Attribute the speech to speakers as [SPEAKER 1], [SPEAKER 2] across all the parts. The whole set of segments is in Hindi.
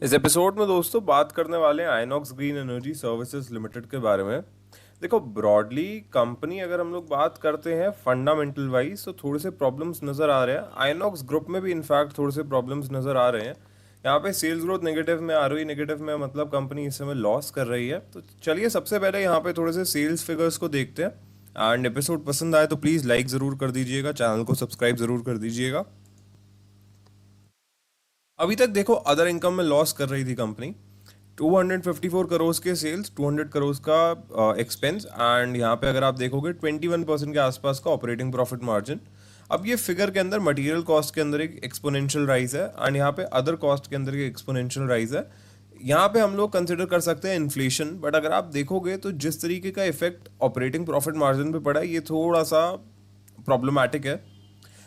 [SPEAKER 1] इस एपिसोड में दोस्तों बात करने वाले हैं INOX green energy services limited के बारे में। देखो ब्रॉडली कंपनी अगर हम लोग बात करते हैं फंडामेंटल वाइज तो थोड़े से प्रॉब्लम्स नज़र आ रहे हैं। आइनॉक्स ग्रुप में भी इनफैक्ट थोड़े से प्रॉब्लम्स नज़र आ रहे हैं। यहाँ पे सेल्स ग्रोथ नेगेटिव में, आरओई नेगेटिव में, मतलब कंपनी इस समय लॉस कर रही है। तो चलिए सबसे पहले यहाँ पे थोड़े से सेल्स फिगर्स को देखते हैं। एंड एपिसोड पसंद आए तो प्लीज़ लाइक ज़रूर कर दीजिएगा, चैनल को सब्सक्राइब ज़रूर कर दीजिएगा। अभी तक देखो अदर इनकम में लॉस कर रही थी कंपनी। 254 करोड़ के सेल्स, 200 करोड़ का एक्सपेंस, एंड यहाँ पे अगर आप देखोगे 21% के आसपास का ऑपरेटिंग प्रॉफिट मार्जिन। अब ये फिगर के अंदर मटेरियल कॉस्ट के अंदर एक एक्सपोनेंशियल राइज है एंड यहाँ पे अदर कॉस्ट के अंदर एक एक्सपोनेंशियल राइज है। यहाँ पे हम लोग कंसिडर कर सकते हैं इन्फ्लेशन, बट अगर आप देखोगे तो जिस तरीके का इफेक्ट ऑपरेटिंग प्रॉफिट मार्जिन पे पड़ा है ये थोड़ा सा प्रॉब्लमैटिक है।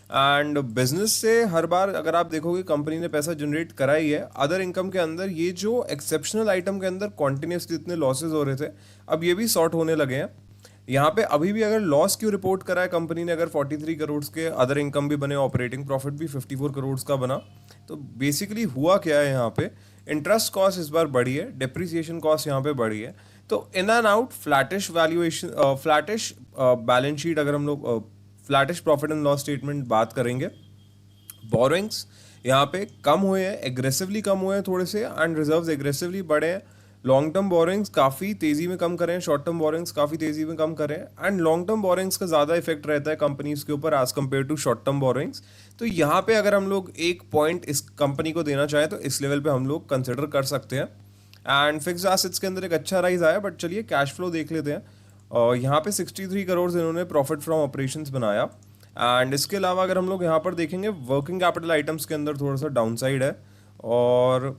[SPEAKER 1] एंड बिजनेस से हर बार अगर आप देखोगे कंपनी ने पैसा जनरेट करा ही है। अदर इनकम के अंदर ये जो एक्सेप्शनल आइटम के अंदर कॉन्टिन्यूसली इतने लॉसेज हो रहे थे, अब ये भी सॉर्ट होने लगे हैं। यहाँ पे अभी भी अगर लॉस क्यों रिपोर्ट करा है कंपनी ने, अगर 43 करोड़ के अदर इनकम भी बने, ऑपरेटिंग प्रॉफिट भी 54 करोड़ का बना, तो बेसिकली हुआ क्या है यहाँ पे, इंटरेस्ट कॉस्ट इस बार बढ़ी है, डिप्रिसिएशन कॉस्ट यहाँ पे बढ़ी है। तो in and out flattish valuation, flattish balance sheet, अगर हम लोग flattish profit and loss statement बात करेंगे। बोरोइंग्स यहाँ पे कम हुए हैं, एग्रेसिवली कम हुए हैं थोड़े से, एंड रिजर्व्स एग्रेसिवली बढ़े हैं। लॉन्ग टर्म बोरोइंग्स काफ़ी तेज़ी में कम करें, शॉर्ट टर्म बोरोइंग्स काफ़ी तेज़ी में कम करें, एंड लॉन्ग टर्म बोरोइंग्स का ज़्यादा इफेक्ट रहता है कंपनीज के ऊपर as compare to short term borrowings. तो यहाँ पे अगर हम लोग एक पॉइंट इस कंपनी को देना चाहें तो इस लेवल पे हम लोग कंसिडर कर सकते हैं। एंड फिक्स्ड एसेट्स के अंदर एक अच्छा राइज आया, बट चलिए कैश फ्लो देख लेते हैं। और यहाँ पे 63 करोड़ इन्होंने प्रॉफिट फ्रॉम ऑपरेशंस बनाया। एंड इसके अलावा अगर हम लोग यहाँ पर देखेंगे वर्किंग कैपिटल आइटम्स के अंदर थोड़ा सा डाउन साइड है। और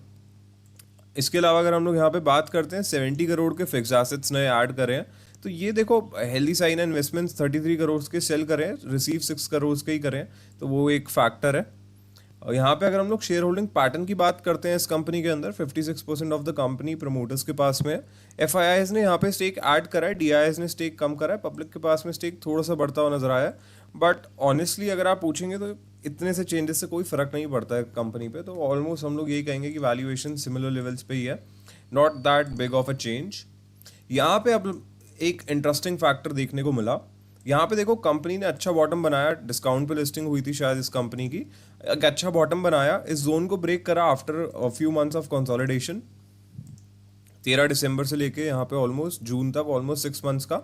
[SPEAKER 1] इसके अलावा अगर हम लोग यहाँ पे बात करते हैं 70 करोड़ के फिक्स एसेट्स नए ऐड करें हैं, तो ये देखो हेल्दी साइन है। इन्वेस्टमेंट्स 33 करोड़ के सेल करें, रिसीव 6 करोड़ के ही करें, तो वो एक फैक्टर है। और यहाँ पे अगर हम लोग शेयर होल्डिंग पैटर्न की बात करते हैं, इस कंपनी के अंदर 56% ऑफ द कंपनी प्रमोटर्स के पास में है। एफ ने यहाँ पे स्टेक ऐड करा है, डी ने स्टेक कम करा है, पब्लिक के पास में स्टेक थोड़ा सा बढ़ता हुआ नजर आया है। बट ऑनेस्टली अगर आप पूछेंगे तो इतने से चेंजेस से कोई फर्क नहीं पड़ता है कंपनी पे। तो ऑलमोस्ट हम लोग यही कहेंगे कि वैल्यूएशन सिमिलर लेवल्स पे ही है, not that big of a change. यहाँ पे अब एक इंटरेस्टिंग फैक्टर देखने को मिला। यहाँ पे देखो कंपनी ने अच्छा बॉटम बनाया, डिस्काउंट पे लिस्टिंग हुई थी शायद इस कंपनी की, एक अच्छा बॉटम बनाया, इस जोन को ब्रेक करा after a few months of consolidation. 13 दिसंबर से लेके यहाँ पे ऑलमोस्ट जून तक ऑलमोस्ट 6 मंथ्स का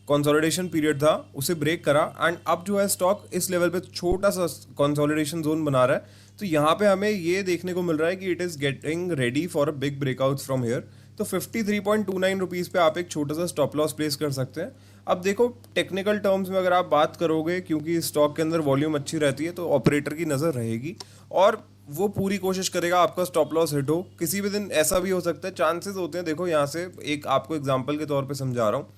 [SPEAKER 1] कंसोलिडेशन पीरियड था, उसे ब्रेक करा। एंड अब जो है स्टॉक इस लेवल पे छोटा सा कंसोलिडेशन जोन बना रहा है। तो यहाँ पे हमें ये देखने को मिल रहा है कि it is getting ready for a big breakout from here. तो 53.29 रुपीज़ पे आप एक छोटा सा स्टॉप लॉस प्लेस कर सकते हैं। अब देखो टेक्निकल टर्म्स में अगर आप बात करोगे, क्योंकि स्टॉक के अंदर वॉल्यूम अच्छी रहती है तो ऑपरेटर की नज़र रहेगी और वो पूरी कोशिश करेगा आपका स्टॉप लॉस हिट हो। किसी भी दिन ऐसा भी हो सकता है, चांसेस होते हैं। देखो यहाँ से एक आपको एग्जांपल के तौर पे समझा रहा हूँ,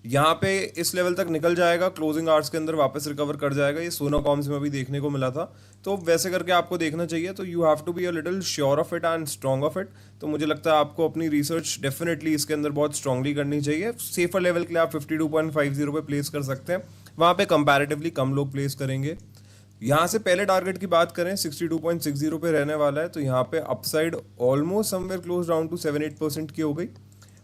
[SPEAKER 1] यहाँ पे इस लेवल तक निकल जाएगा, क्लोजिंग आवर्स के अंदर वापस रिकवर कर जाएगा। ये सोना कॉम्स में भी देखने को मिला था। तो वैसे करके आपको देखना चाहिए। तो you have to be a little sure of it and strong of it. तो मुझे लगता है आपको अपनी रिसर्च डेफिनेटली इसके अंदर बहुत स्ट्रांगली करनी चाहिए। सेफर लेवल के लिए आप 52.50 पे प्लेस कर सकते हैं, वहाँ पे कंपैरेटिवली कम लोग प्लेस करेंगे। यहाँ से पहले टारगेट की बात करें 62.60 पे रहने वाला है, तो यहाँ पे upside almost somewhere close down to 7-8% की हो गई।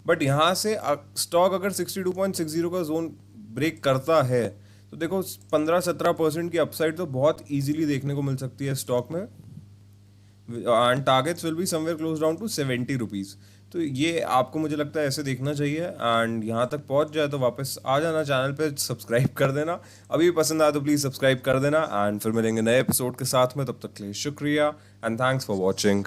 [SPEAKER 1] बट यहाँ से स्टॉक अगर 62.60 का जोन ब्रेक करता है तो देखो 15-17% की अपसाइड तो बहुत इजीली देखने को मिल सकती है स्टॉक में। And targets will be somewhere close down to 70 rupees. तो ये आपको मुझे लगता है ऐसे देखना चाहिए। एंड यहाँ तक पहुँच जाए तो वापस आ जाना, चैनल पे सब्सक्राइब कर देना। अभी भी पसंद आया तो प्लीज़ सब्सक्राइब कर देना। एंड फिर मिलेंगे नए एपिसोड के साथ में, तब तक के लिए शुक्रिया एंड थैंक्स फॉर वॉचिंग।